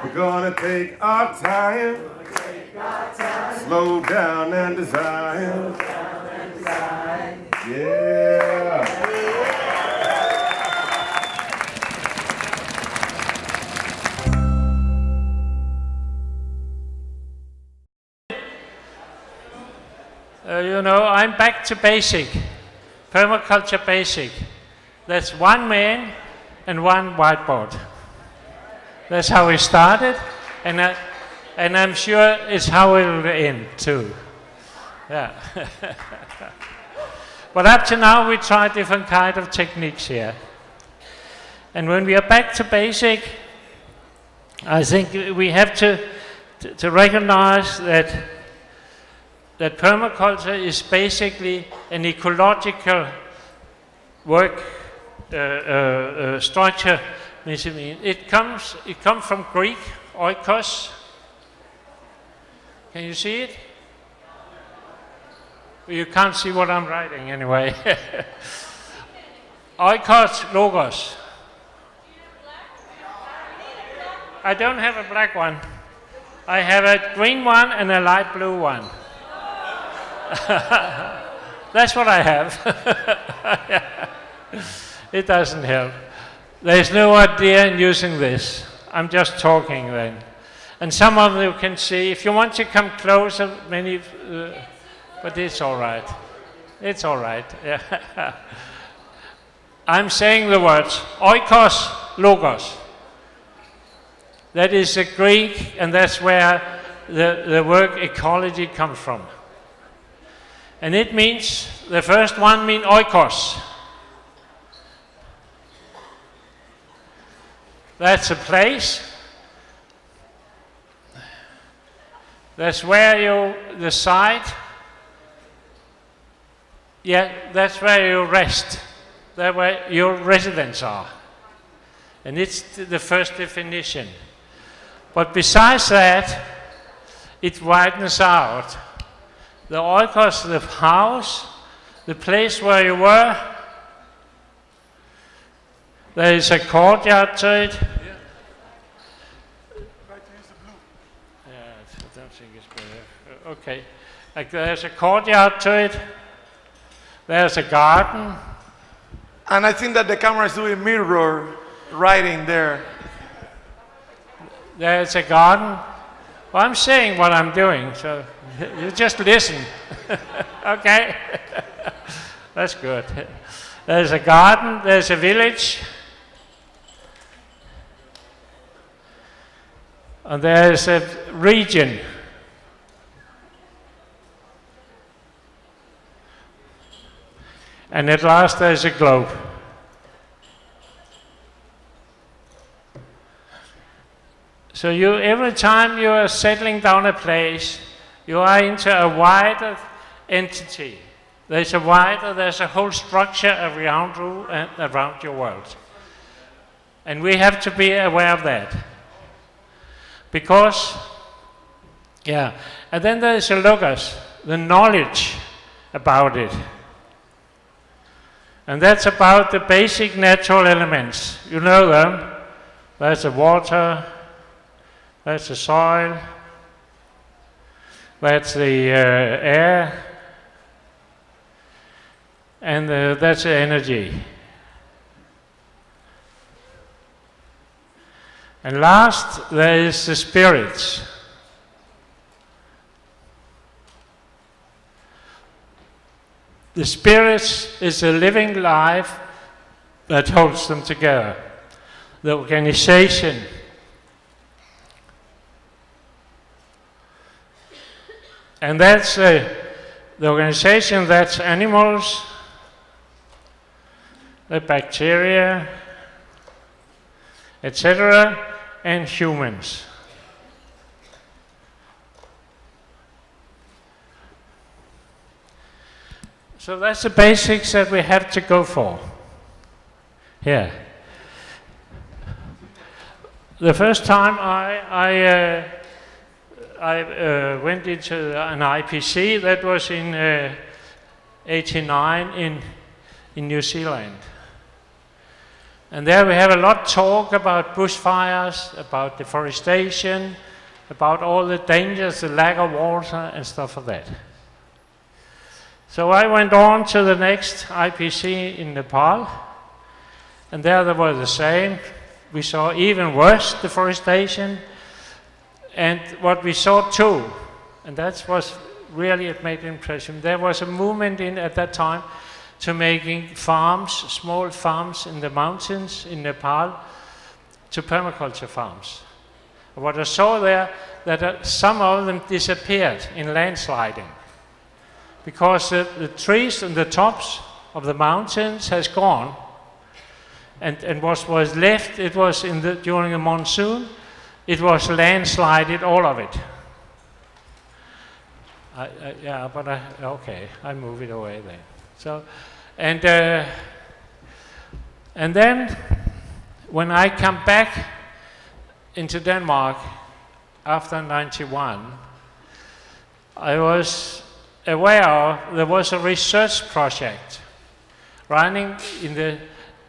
We're gonna take our time, slow down and design. Yeah. You know, I'm back to basic, permaculture basic. That's one man and one whiteboard. That's how we started, and I'm sure it's how it will end too. Yeah. But up to now, we try different kind of techniques here. And when we are back to basic, I think we have to recognize that permaculture is basically an ecological work structure. It comes from Greek, oikos. Can you see it? You can't see what I'm writing anyway. Oikos, logos. I don't have a black one. I have a green one and a light blue one. That's what I have. It doesn't help. There's no idea in using this. I'm just talking then. And some of you can see, if you want to come closer, but it's all right. It's all right. Yeah. I'm saying the words, oikos, logos. That is the Greek, and that's where the word ecology comes from. And it means, the first one means oikos. That's a place. That's where you decide. Yeah, that's where you rest. That's where your residents are. And it's the first definition. But besides that, it widens out. The oikos, the house, the place where you were, there is a courtyard to it. Yeah. Yeah, I don't think it's better. Okay. Like there's a courtyard to it. There's a garden. And I think that the camera is doing mirror writing there. There's a garden. Well, I'm saying what I'm doing, so you just listen. Okay? That's good. There's a garden, there's a village, and there's a region. And at last there's a globe. So every time you are settling down a place, you are into a wider entity. There's a whole structure around you and around your world. And we have to be aware of that. Because, yeah, and then there's a logos, the knowledge about it. And that's about the basic natural elements. You know them. There's the water, that's the soil, that's the air, and that's the energy. And last, there is the spirits. The spirits is a living life that holds them together. The organization. And that's the organization, that's animals, the bacteria, etc., and humans. So that's the basics that we have to go for here. The first time I went into an IPC, that was in '89 in New Zealand. And there we have a lot of talk about bushfires, about deforestation, about all the dangers, the lack of water and stuff like that. So I went on to the next IPC in Nepal, and there they were the same. We saw even worse deforestation, and what we saw too, and that was really, it made an impression. There was a movement at that time to making farms, small farms in the mountains in Nepal, to permaculture farms. What I saw there, that some of them disappeared in landsliding, because the trees on the tops of the mountains has gone, and what was left, it was during the monsoon, it was landslided, all of it. Okay, I move it away then. So, and then when I come back into Denmark after '91, I was aware there was a research project running in the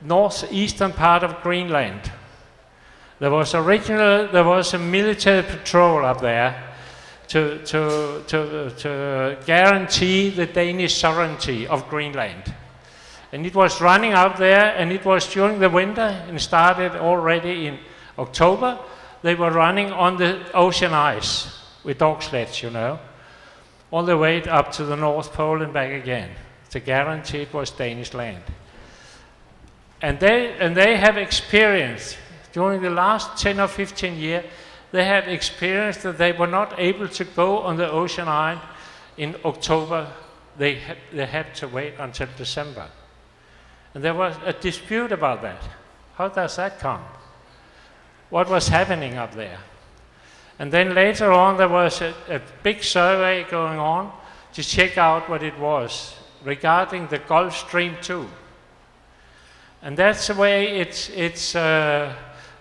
northeastern part of Greenland. There was a military patrol up there to guarantee the Danish sovereignty of Greenland. And it was running out there, and it was during the winter, and started already in October. They were running on the ocean ice with dog sleds, you know, all the way up to the North Pole and back again, to guarantee it was Danish land. And they have experienced, during the last 10 or 15 years, they had experienced that they were not able to go on the ocean ice in October. They had to wait until December. And there was a dispute about that. How does that come? What was happening up there? And then later on there was a big survey going on to check out what it was regarding the Gulf Stream 2. And that's the way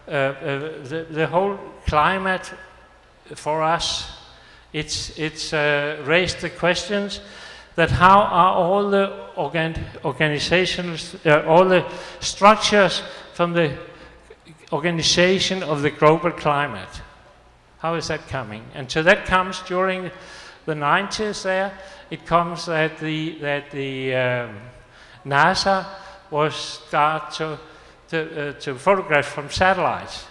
the whole climate for us, it's raised the questions that how are all the organizations, all the structures from the organization of the global climate, how is that coming? And so that comes during the 90s there, it comes that the NASA was start to photograph from satellites,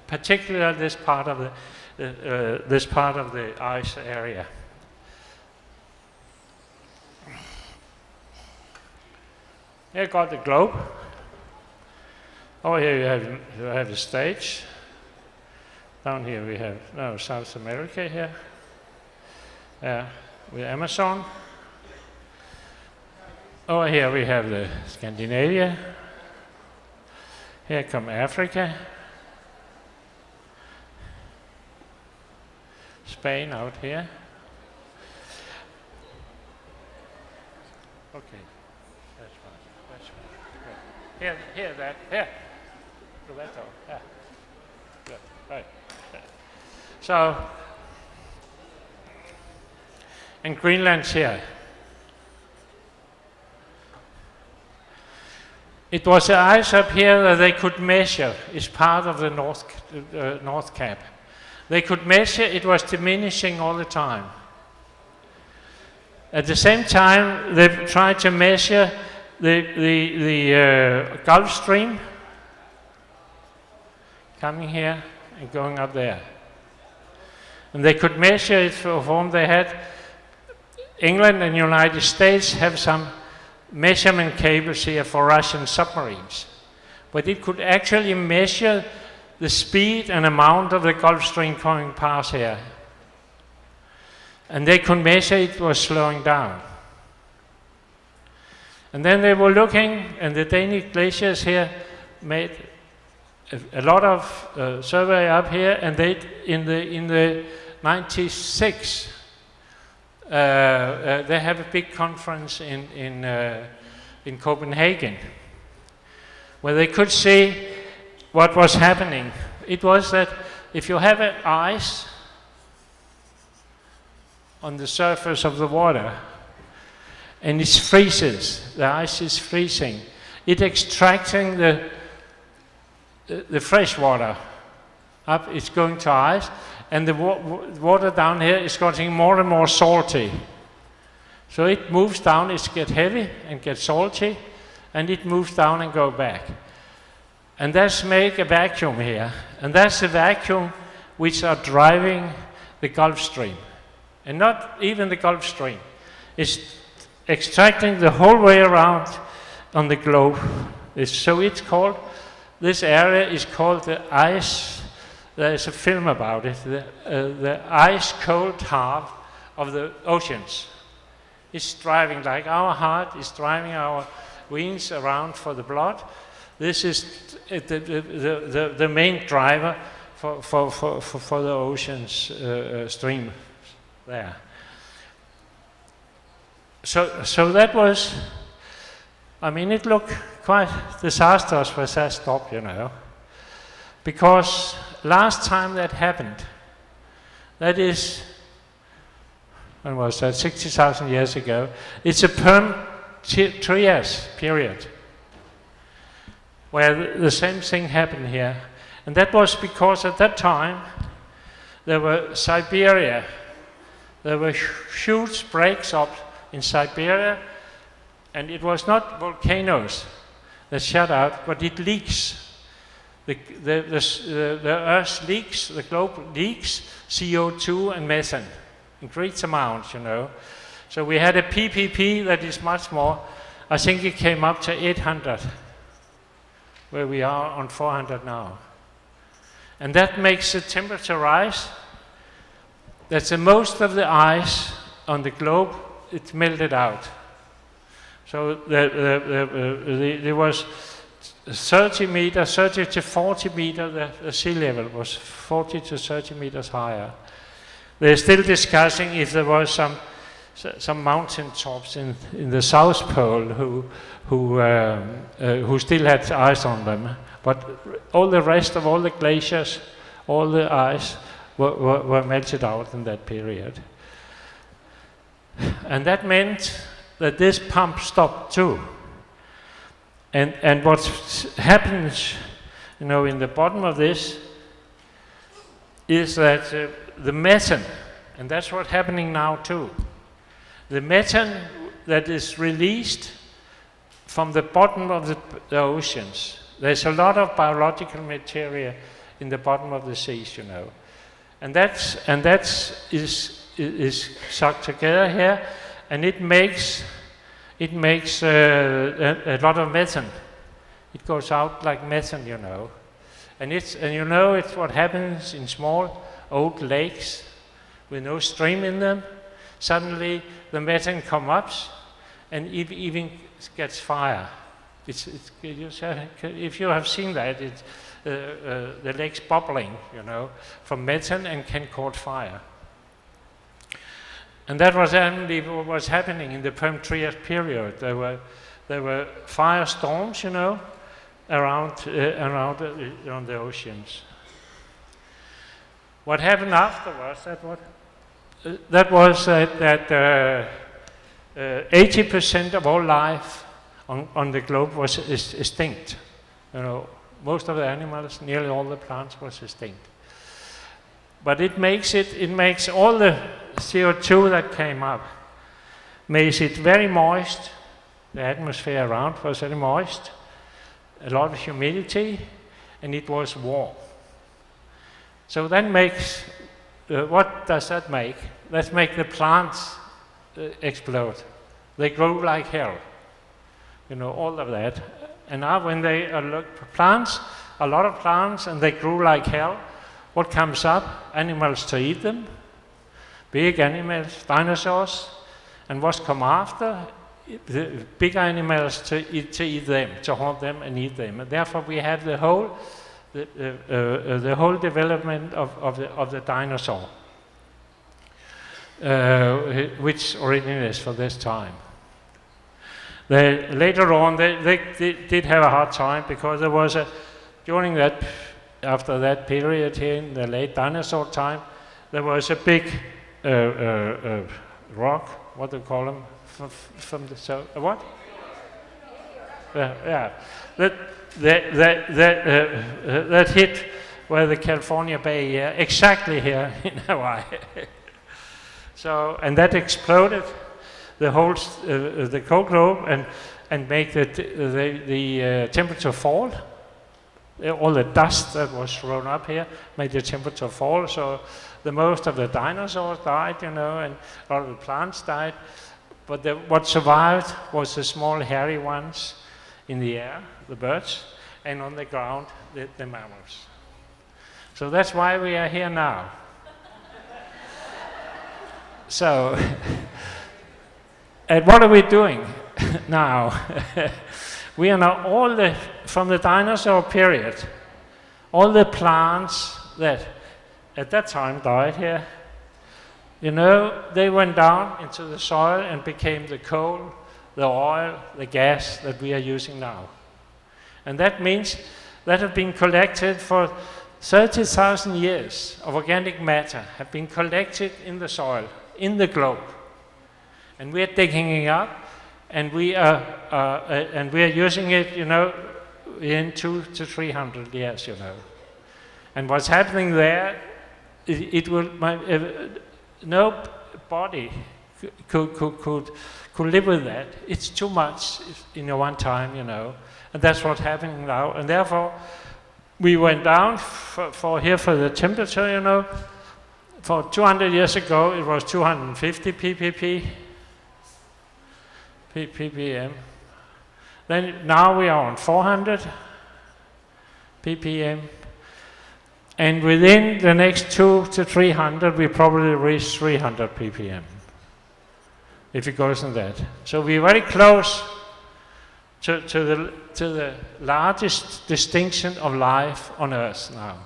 particularly this part of the ice area. Here you got the globe. Over here you have the stage. Down here we have South America here. With Amazon. Over here we have the Scandinavia. Here come Africa. Spain out here. Okay, that's fine. Good. Here. Roberto. Yeah. Good. Right. So, and Greenland's here. It was the ice up here that they could measure. It's part of the North Cap. They could measure, it was diminishing all the time. At the same time, they tried to measure the Gulf Stream coming here and going up there. And they could measure it from they had. England and United States have some measurement cables here for Russian submarines. But it could actually measure the speed and amount of the Gulf Stream coming past here. And they could measure it was slowing down. And then they were looking, and the Danish glaciers here made a lot of survey up here, and they in the 96 they have a big conference in Copenhagen, where they could see what was happening. It was that if you have an ice on the surface of the water, and it freezes, the ice is freezing, it extracting the fresh water up is going to ice, and the water down here is getting more and more salty. So it moves down, it gets heavy and gets salty, and it moves down and go back. And that's make a vacuum here. And that's the vacuum which are driving the Gulf Stream. And not even the Gulf Stream. It's extracting the whole way around on the globe. So it's called, this area is called the ice, there's a film about it, the ice cold half of the oceans. It's driving like our heart is driving our veins around for the blood. This is the main driver for the ocean's stream there. So that was, I mean, it looked quite disastrous with that stop, you know. Because last time that happened, that is, when was that, 60,000 years ago, it's a Perm-Trias period, where the same thing happened here. And that was because at that time, there were Siberia, there were huge breaks up in Siberia, and it was not volcanoes that shut out, but it leaks. The Earth leaks, the globe leaks CO2 and methane in great amounts, you know. So we had a PPP that is much more, I think it came up to 800, where we are on 400 now. And that makes the temperature rise. That's the most of the ice on the globe, it melted out. So there was 30 to 40 meters, the sea level was 40 to 30 meters higher. They're still discussing if there was some mountain tops in the South Pole who still had ice on them. But all the rest of all the glaciers, all the ice were melted out in that period. And that meant that this pump stopped too. And what happens, you know, in the bottom of this is that the methane, and that's what's happening now too, the methane that is released from the bottom of the oceans. There's a lot of biological material in the bottom of the seas, you know, and that is sucked together here, and it makes a lot of methane. It goes out like methane, you know, and you know it's what happens in small old lakes with no stream in them. Suddenly the methane comes up, and it even gets fire. If you have seen that, the lake's bubbling, you know, from methane and can cause fire. And that was only what was happening in the Perm-Trias period. There were firestorms, you know, around on the oceans. What happened afterwards? That was that 80% of all life on the globe was extinct. You know, most of the animals, nearly all the plants was extinct. But it makes all the CO2 that came up, makes it very moist. The atmosphere around was very moist, a lot of humidity, and it was warm. So that makes, what does that make? That makes the plants explode. They grow like hell, you know, all of that. And now when they look for plants, a lot of plants, and they grew like hell, what comes up? Animals to eat them, big animals, dinosaurs, and what's come after? The big animals to eat them, to hunt them and eat them. And therefore we have the whole development of the dinosaur, which originates from this time. Later on, they did have a hard time because there was during that, after that period here in the late dinosaur time, there was a big rock, what do you call them, from the what? Yeah, that hit where the California Bay, exactly here in Hawaii. So, and that exploded the whole the cold globe and make the temperature fall. All the dust that was thrown up here made the temperature fall. So the most of the dinosaurs died, and a lot of the plants died. But what survived was the small hairy ones in the air, the birds, and on the ground, the mammals. So that's why we are here now. So, and what are we doing now? We are now from the dinosaur period, all the plants that at that time died here, they went down into the soil and became the coal, the oil, the gas that we are using now. And that means that have been collected for 30,000 years of organic matter have been collected in the soil, in the globe. And we are digging it up, and we are using it, in 200 to 300 years, And what's happening there, no body could live with that. It's too much in one time, and that's what's happening now. And therefore, we went down for the temperature, For 200 years ago, it was 250 ppm. Then now we are on 400 ppm. And within the next 200 to 300, we probably reach 300 ppm, if it goes in that. So we're very close to the largest distinction of life on Earth now.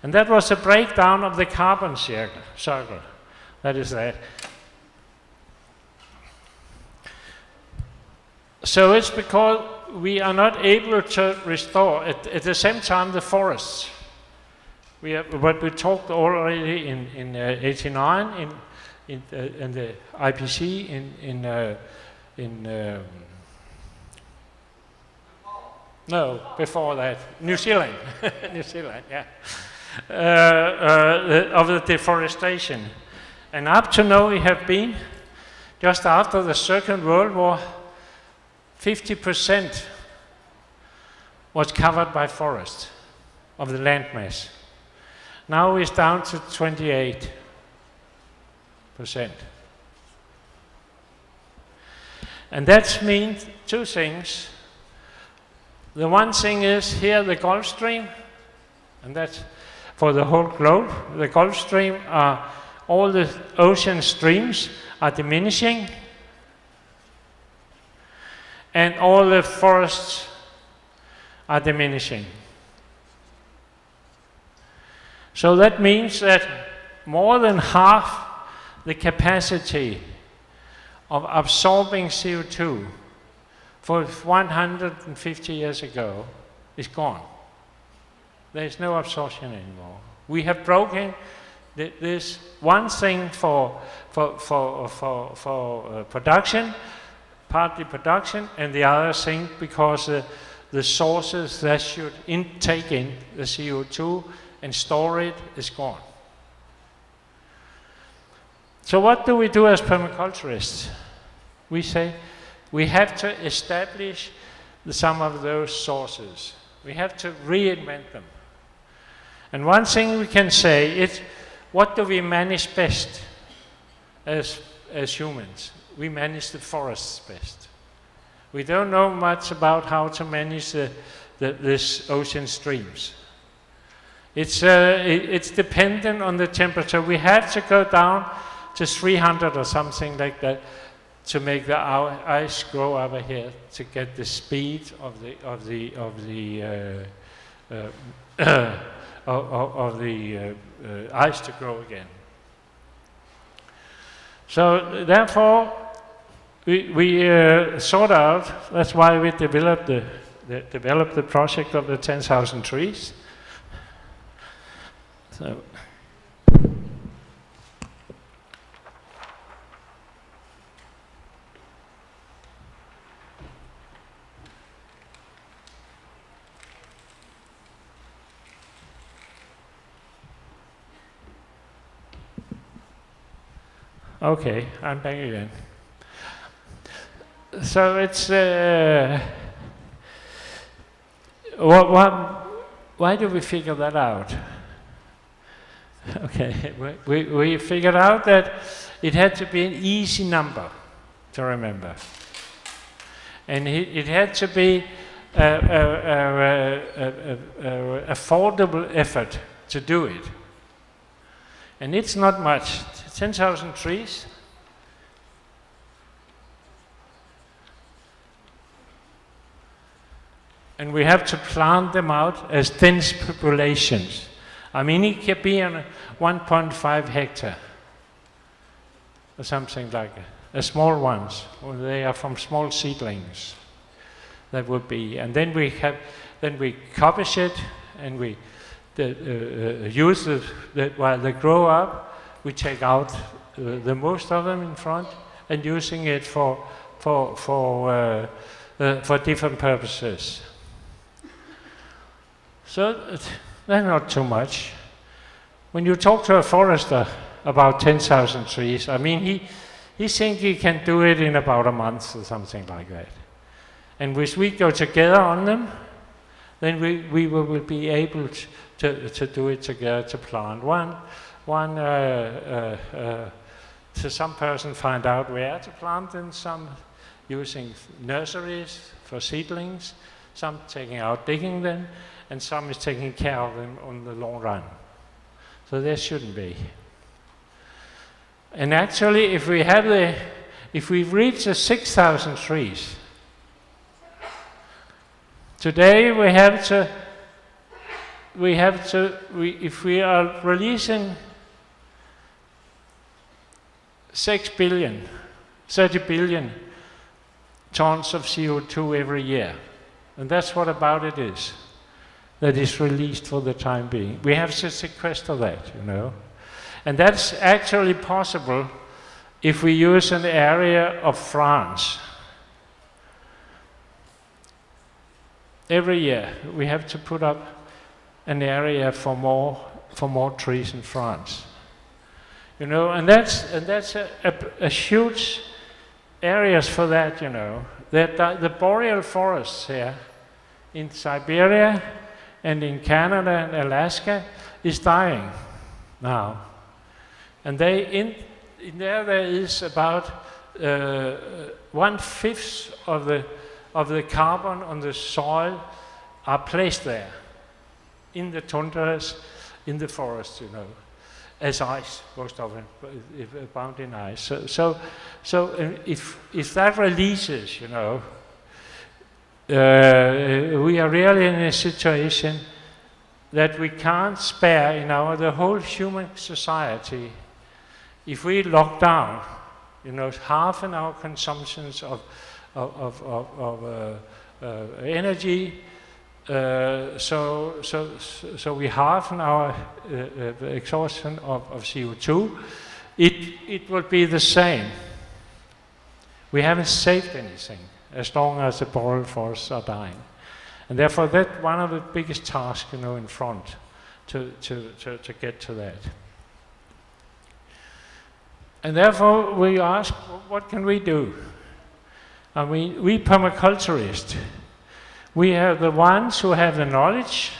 And that was a breakdown of the carbon circle. That is that. So it's because we are not able to restore, at the same time, the forests. What we talked already in 89, in the IPC, no, before that, New Zealand, New Zealand, yeah. Of the deforestation. And up to now we have been, just after the Second World War, 50% was covered by forest of the land mass. Now it's down to 28%. And that means two things. The one thing is here the Gulf Stream, and that's for the whole globe. The Gulf Stream, all the ocean streams are diminishing, and all the forests are diminishing. So that means that more than half the capacity of absorbing CO2 for 150 years ago is gone. There is no absorption anymore. We have broken this one thing for production, partly production, and the other thing because the sources that should take in the CO2 and store it is gone. So what do we do as permaculturists? We say we have to establish some of those sources. We have to reinvent them. And one thing we can say is, what do we manage best as humans? We manage the forests best. We don't know much about how to manage this ocean streams. It's dependent on the temperature. We have to go down to 300 or something like that to make the ice grow over here to get the speed of the ice to grow again. So therefore, we sort out. That's why we developed the project of the 10,000 trees. So. Okay, I'm back again. So it's why do we figure that out? Okay, we figured out that it had to be an easy number to remember, and it had to be affordable effort to do it. And it's not much, 10,000 trees. And we have to plant them out as dense populations. I mean, it can be on 1.5 hectare or something like that. Small ones, or they are from small seedlings. That would be, and then we coppice it, and we use it while they grow up. We take out the most of them in front, and using it for different purposes. So that's not too much. When you talk to a forester about 10,000 trees, I mean, he thinks he can do it in about a month or something like that. And if we go together on them, then we will be able to do it together, to plant so some person find out where to plant them, some using nurseries for seedlings, some taking out digging them, and some is taking care of them on the long run. So there shouldn't be. And actually, if we reach the 6,000 trees, today if we are releasing 30 billion tons of CO2 every year, and that's what about it is, that is released for the time being. We have to sequester that, you know. And that's actually possible if we use an area of France. Every year we have to put up an area for more trees in France. You know, and that's a huge areas for that, you know. The boreal forests here in Siberia and in Canada and Alaska is dying now. And in there is about 1/5 of the carbon on the soil are placed there, in the tundras, in the forests, you know, as ice, most of it bound in ice. So if that releases, you know, we are really in a situation that we can't spare in the whole human society. If we lock down, you know, half in our consumptions of energy, so we halve in our exhaustion of CO2, it will be the same. We haven't saved anything as long as the boreal forests are dying. And therefore that's one of the biggest tasks, you know, in front to get to that. And therefore we ask, what can we do? I mean, we permaculturists, we are the ones who have the knowledge,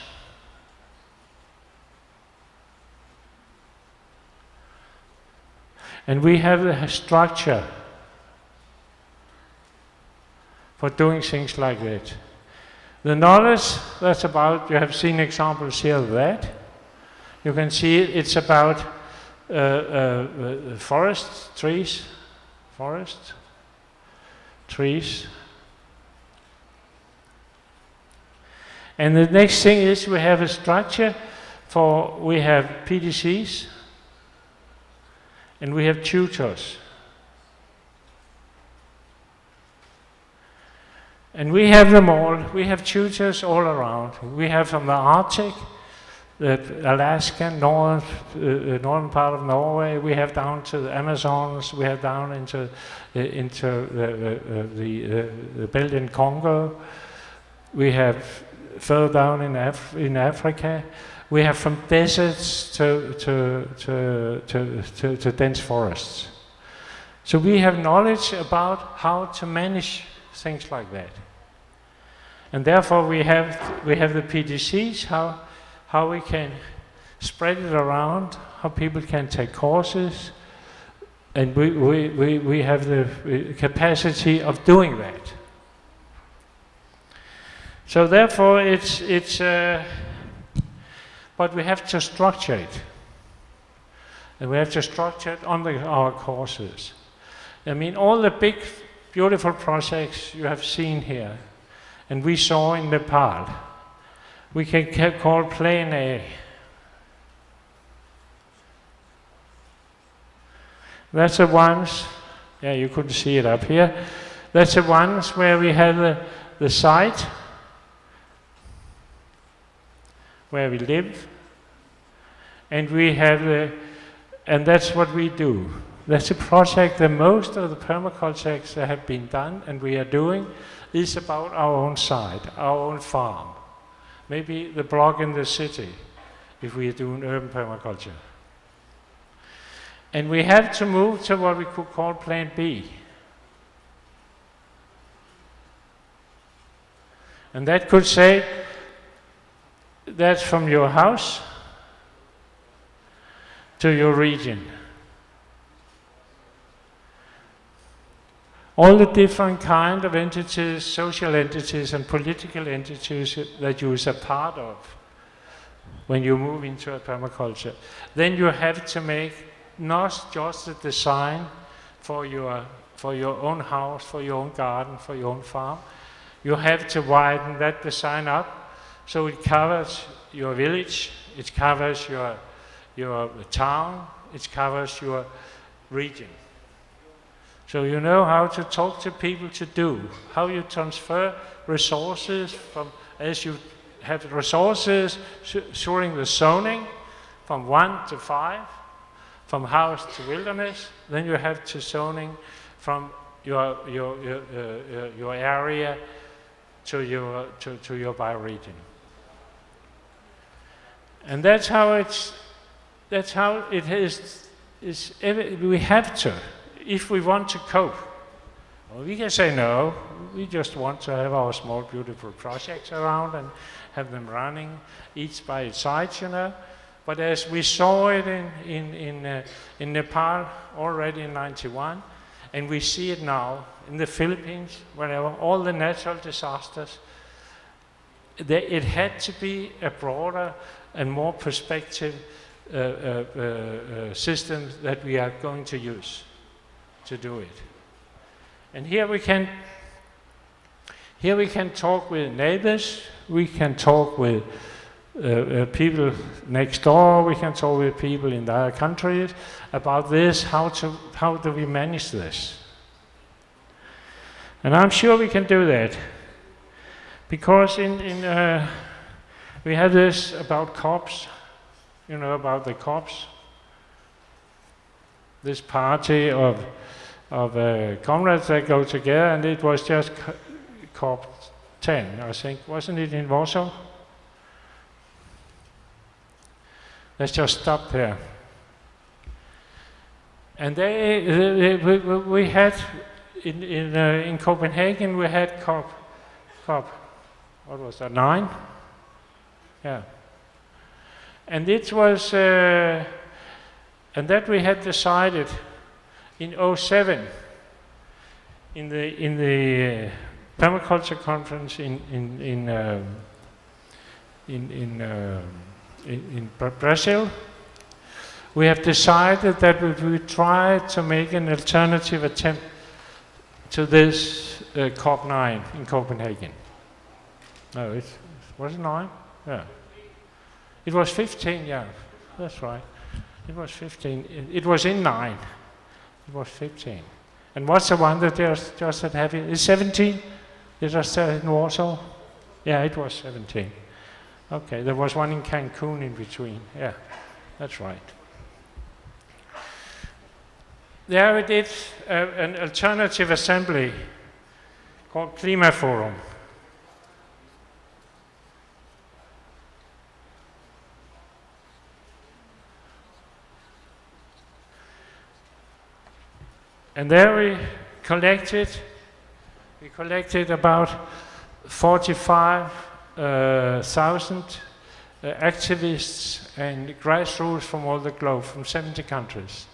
and we have the structure for doing things like that. The knowledge, that's about, you have seen examples here of that. You can see it's about trees. And the next thing is we have a structure we have PDCs and we have tutors. And we have them all. We have tutors all around. We have from the Arctic, the Alaska, northern part of Norway. We have down to the Amazons. We have down into the belt in Congo. We have further down in Africa. We have from deserts to dense forests. So we have knowledge about how to manage things like that. And therefore we have the PDCs, how we can spread it around, how people can take courses, and we have the capacity of doing that. So therefore but we have to structure it. And we have to structure it on our courses. I mean, all the big, beautiful projects you have seen here, and we saw in Nepal, we can call Plan A. That's the ones, yeah, you couldn't see it up here. That's the ones where we have the site, where we live, and we have and that's what we do. That's a project that most of the permaculture that have been done and we are doing is about our own site, our own farm. Maybe the block in the city, if we are doing urban permaculture. And we have to move to what we could call Plan B. And that could say, that's from your house to your region. All the different kind of entities, social entities and political entities that you is a part of when you move into a permaculture. Then you have to make not just the design for your own house, for your own garden, for your own farm. You have to widen that design up so it covers your village, it covers your town, it covers your region. So you know how to talk to people to do, how you transfer resources from, as you have resources during the zoning, from 1 to 5, from house to wilderness, then you have to zoning from your area to your bioregion. And that's how it is we have to, if we want to cope. Well, we can say no, we just want to have our small beautiful projects around and have them running each by its side, you know. But as we saw it in Nepal already in '91, and we see it now in the Philippines, wherever all the natural disasters, it had to be a broader and more perspective system that we are going to use to do it. And here we can talk with neighbors, we can talk with people next door, we can talk with people in the other countries about this, how do we manage this? And I'm sure we can do that, because we have this about COPs, you know, about the COPs, this party of comrades that go together, and it was just COP 10, I think, wasn't it, in Warsaw? Let's just stop there. And we had in Copenhagen, we had COP, what was that, 9? Yeah. And it was, and that we had decided in '07 in the permaculture conference in Brazil. We have decided that we would try to make an alternative attempt to this COP9 in Copenhagen. No, was it 9? Yeah. It was 15, yeah, that's right. It was 15. It was in 9. It was 15. And what's the one that just had happy? Is 17? They just said in Warsaw? Yeah, it was 17. Okay, there was one in Cancun in between. Yeah, that's right. There we did an alternative assembly called Klimaforum. And there we collected about 45,000 activists and grassroots from all the globe, from 70 countries.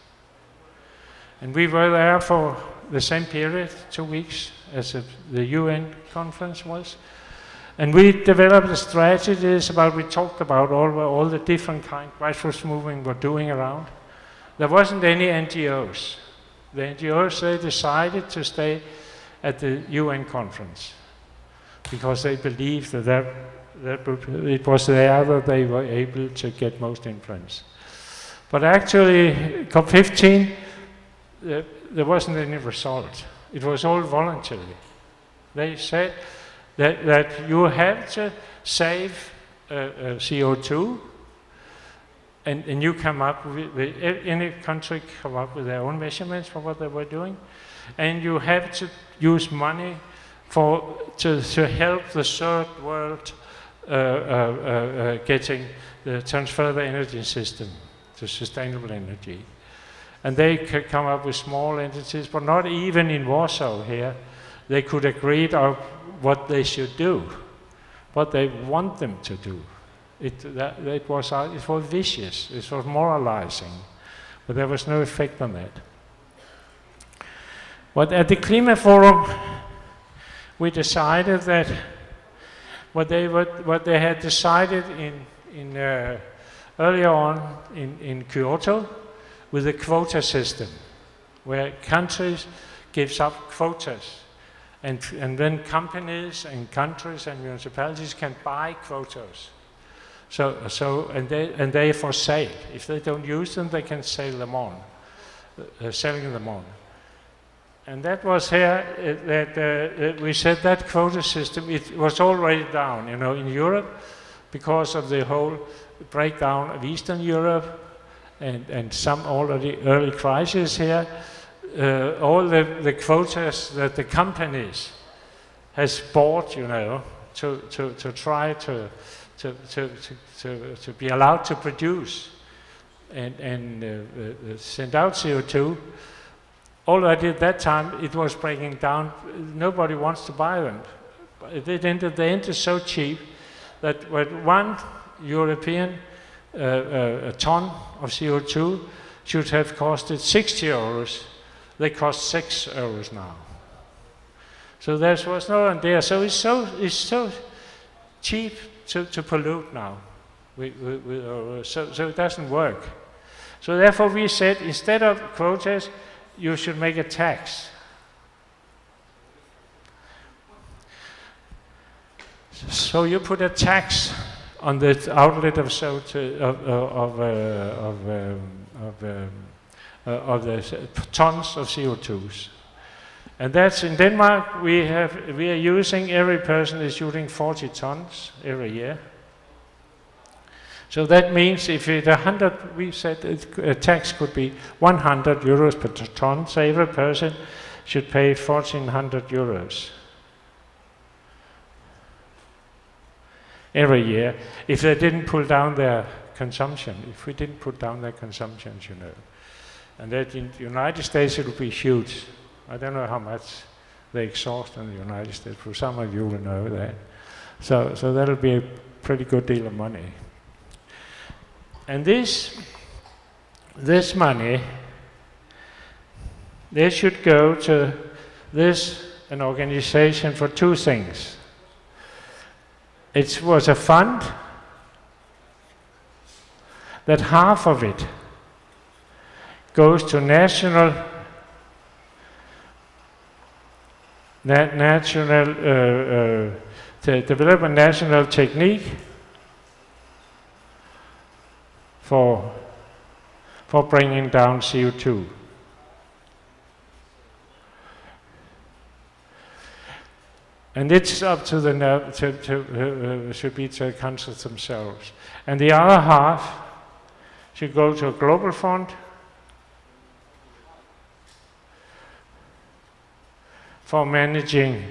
And we were there for the same period, 2 weeks, as the UN conference was. And we developed the strategies we talked about all the different kind grassroots movement were doing around. There wasn't any NGOs. The NGOs, they decided to stay at the UN conference because they believed that it was there that they were able to get most influence. But actually, COP15, there wasn't any result. It was all voluntary. They said that you have to save CO2, and you come up with any country come up with their own measurements for what they were doing, and you have to use money to help the third world transfer the energy system to sustainable energy. And they could come up with small entities, but not even in Warsaw here, they could agree on what they should do, what they want them to do. It was vicious, it was moralizing, but there was no effect on that. But at the Climate Forum, we decided that what they had decided earlier on in Kyoto with the quota system, where countries gives up quotas, and then companies and countries and municipalities can buy quotas. And they for sale. If they don't use them, they can sell them on, selling them on. And that was here that we said that quota system, it was already down, in Europe, because of the whole breakdown of Eastern Europe and some already early crises here. All the quotas that the companies has bought, to try to be allowed to produce and send out CO2. Already at that time, it was breaking down. Nobody wants to buy them. They entered so cheap that when 1 European a ton of CO2 should have costed 60 euros. They cost 6 euros now. So there was no one there. So it's so cheap to pollute now. So it doesn't work. So therefore we said, instead of quotas, you should make a tax. So you put a tax on the outlet of the tons of CO2s. And that's in Denmark, we are using, every person is using 40 tons every year. So that means if it's 100, we said a tax could be 100 euros per ton, so every person should pay 1,400 euros every year if they didn't pull down their consumption, if we didn't put down their consumptions, And that in the United States it would be huge. I don't know how much they exhaust in the United States, but some of you will know that. So that'll be a pretty good deal of money. And this money, they should go to an organization for two things. It was a fund that half of it goes to to develop a national technique for bringing down CO2. And it's up to should be to the countries themselves. And the other half should go to a global fund for managing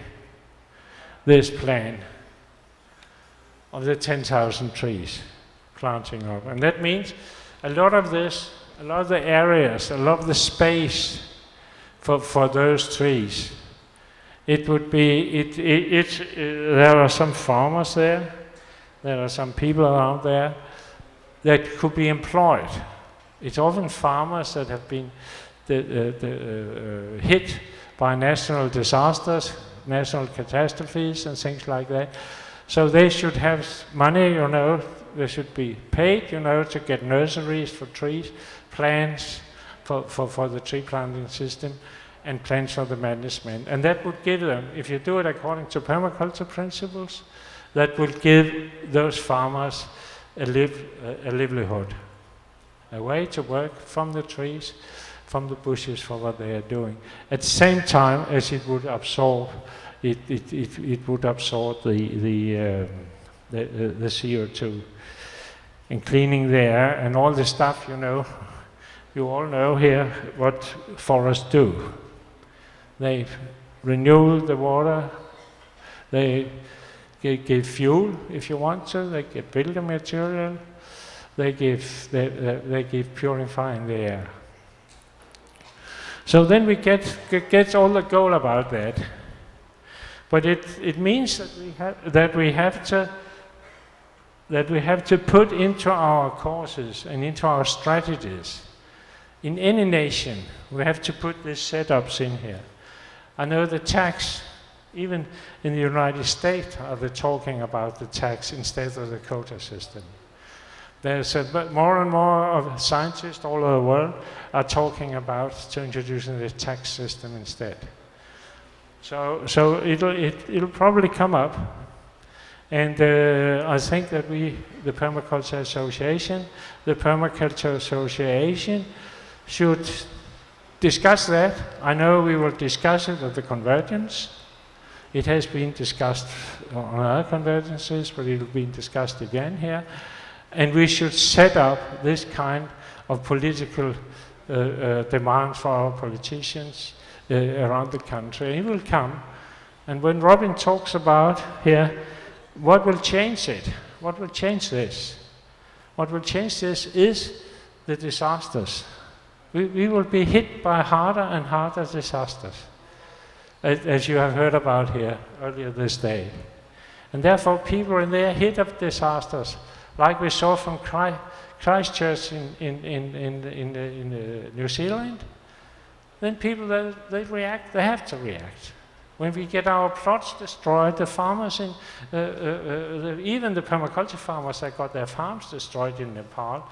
this plan of the 10,000 trees planting up. And that means a lot of the areas, a lot of the space for those trees. It would be, there are some farmers there, there are some people around there that could be employed. It's often farmers that have been hit by natural disasters, natural catastrophes and things like that. So they should have money, you know, they should be paid, you know, to get nurseries for trees, plants for the tree planting system, and plans for the management. And that would give them, if you do it according to permaculture principles, that will give those farmers a livelihood, a way to work from the trees, from the bushes for what they are doing. At the same time as it would absorb, it would absorb the CO2 and cleaning the air and all the stuff, you know. You all know here what forests do. They renew the water, they give fuel if you want to, they give building material, they give purifying the air. So then we get all the goal about that. But it means that we have to put into our courses and into our strategies. In any nation, we have to put these setups in here. I know the tax, even in the United States, they're talking about the tax instead of the quota system. There's more and more of scientists all over the world are talking about introducing the tax system instead. So it'll probably come up, and I think that the Permaculture Association, should discuss that. I know we will discuss it at the convergence. It has been discussed on other convergences, but it will be discussed again here. And we should set up this kind of political demands for our politicians around the country. It will come. And when Robin talks about here, what will change it? What will change this? What will change this is the disasters. We will be hit by harder and harder disasters, as you have heard about here earlier this day. And therefore people, when they are hit of disasters, like we saw from Christchurch in New Zealand, then people, they react, they have to react. When we get our plots destroyed, the farmers, even the permaculture farmers that got their farms destroyed in Nepal,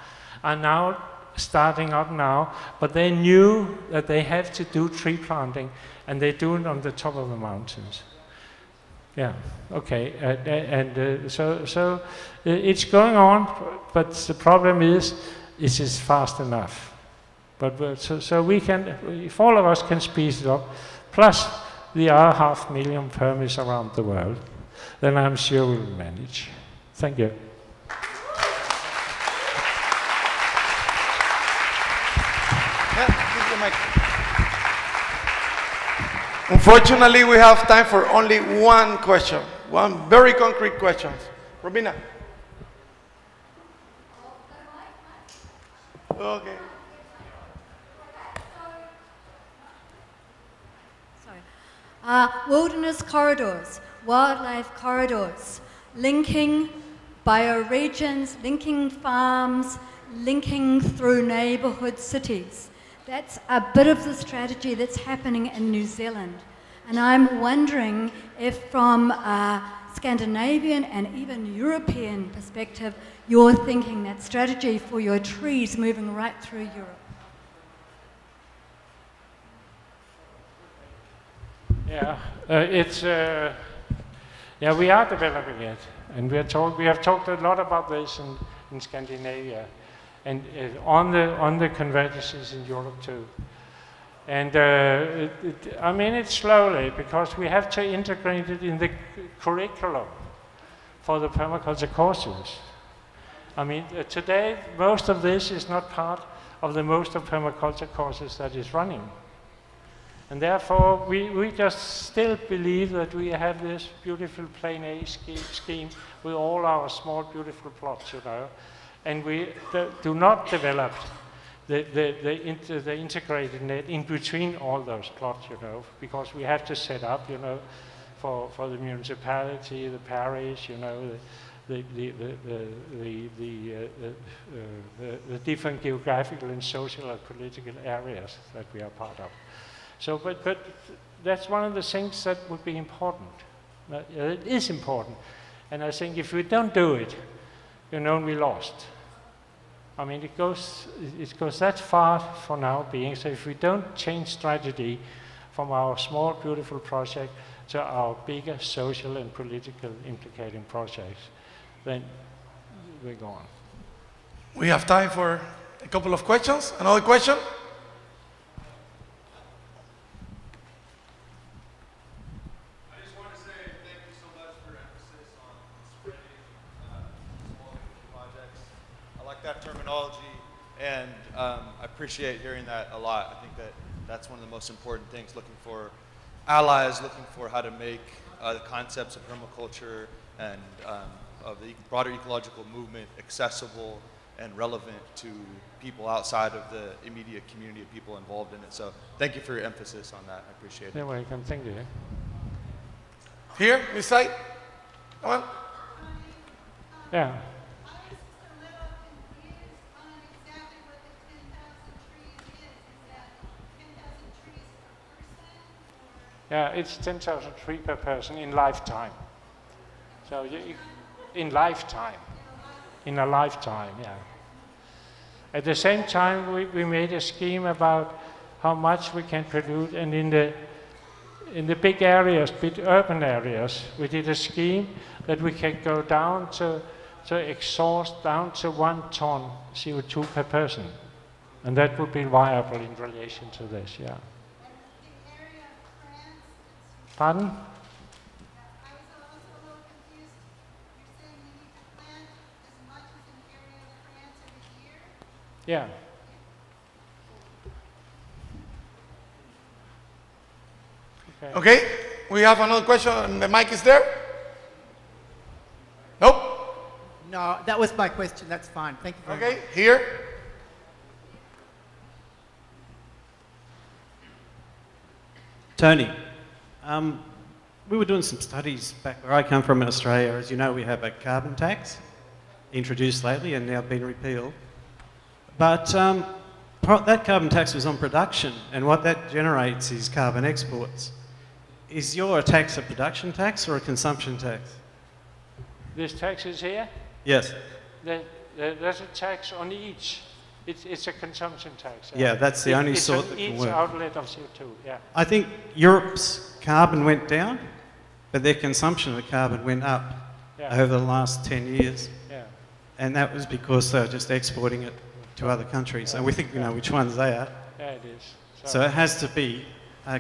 are now starting up now, but they knew that they have to do tree planting, and they do it on the top of the mountains. Yeah, okay, so it's going on, but the problem is it fast enough. But so we can, if all of us can speed it up, plus there are 500,000 permits around the world, then I'm sure we'll manage. Thank you. Unfortunately, we have time for only one question, one very concrete question. Robina. Okay. Wilderness corridors, wildlife corridors, linking bioregions, linking farms, linking through neighbourhood cities. That's a bit of the strategy that's happening in New Zealand. And I'm wondering if from a Scandinavian and even European perspective, you're thinking that strategy for your trees moving right through Europe. Yeah, we are developing it, and we have talked a lot about this in Scandinavia, and on the convergences in Europe too. And I mean, it's slowly, because we have to integrate it in the curriculum for the permaculture courses. I mean, today most of this is not part of the most of permaculture courses that is running. And therefore, we just still believe that we have this beautiful Plan A scheme with all our small, beautiful plots, you know. And we do not develop the integrated net in between all those plots, you know, because we have to set up, you know, for the municipality, the parish, you know, the different geographical and social and political areas that we are part of. So, but that's one of the things that would be important. It is important, and I think if we don't do it, you know, we lost. I mean, it goes that far for now being. So if we don't change strategy from our small, beautiful project to our bigger social and political implicating projects, then we're gone. We have time for a couple of questions. Another question? I just want to say thank you so much for emphasis on spreading small projects. I like that terminology, and I appreciate hearing that a lot. I think that that's one of the most important things, looking for allies, looking for how to make the concepts of permaculture and of the broader ecological movement accessible and relevant to people outside of the immediate community of people involved in it. So thank you for your emphasis on that. I appreciate it. You're welcome. Thank you. Here, this side. Come on. Yeah. Yeah, it's 10,000 trees per person in lifetime. So in lifetime, in a lifetime, yeah. At the same time, we made a scheme about how much we can produce, and in the big areas, big urban areas, we did a scheme that we can go down to exhaust down to 1 ton CO2 per person, and that would be viable in relation to this, yeah. Pardon? I was also a little confused. You're saying we need to plant as much as an area of France every year? Yeah. Okay, we have another question, and the mic is there? Nope? No, that was my question. That's fine. Thank you very much. Okay, here. Tony, we were doing some studies back where I come from in Australia. As you know, we have a carbon tax introduced lately and now been repealed. But that carbon tax was on production, and what that generates is carbon exports. Is your tax a production tax or a consumption tax? This tax is here. Yes. There's a tax on each. It's a consumption tax. Yeah, that's the only sort that can can each work. outlet of CO2, yeah. I think Europe's carbon went down, but their consumption of carbon went up over the last 10 years. Yeah. And that was because they were just exporting it to other countries. And we think we know which ones they are. Yeah, it is. So it has to be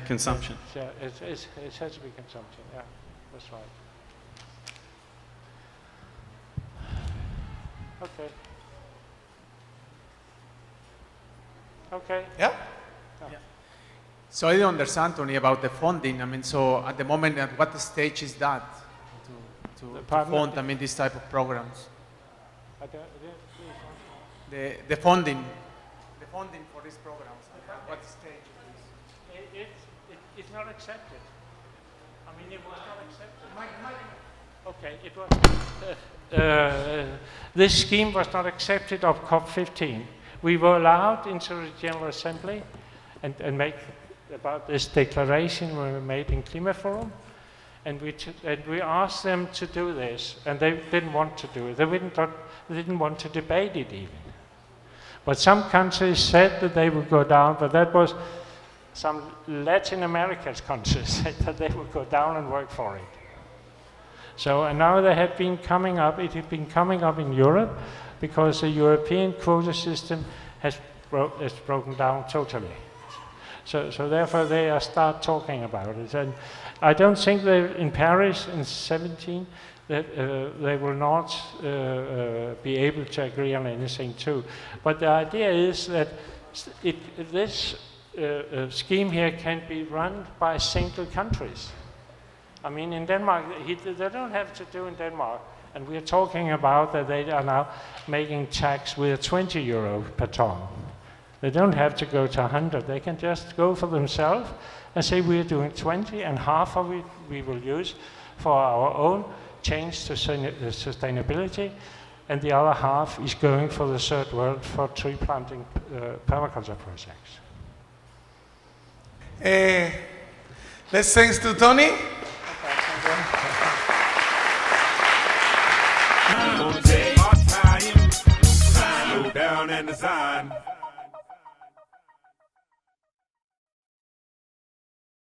consumption. Yeah, it has to be consumption, yeah, that's right. Okay. Okay. Yeah? So I don't understand, Tony, about the funding. I mean, so at the moment, at what stage is that to fund, I mean, this type of programs? The funding for these programs, at what stage is It's not accepted. I mean, it was not accepted. Okay, it was. This scheme was not accepted of COP15. We were allowed into the General Assembly and make about this declaration we made in Klimaforum, and we asked them to do this, and they didn't want to do it. They didn't want to debate it even. But some countries said that they would go down, but that was some Latin American countries said that they would go down and work for it. So, and now they have been coming up, it had been coming up in Europe, because the European quota system has broken down totally. So therefore they start talking about it. And I don't think that in Paris in 17 that they will not be able to agree on anything too. But the idea is that this scheme here can be run by single countries. I mean, in Denmark, they don't have to do in Denmark. And we are talking about that they are now making tax with 20 euro per ton. They don't have to go to 100. They can just go for themselves and say we're doing 20 and half of it we will use for our own change to sustainability, and the other half is going for the third world for tree planting permaculture projects. Let's thanks to Tony. Gonna take our time, slow down and design.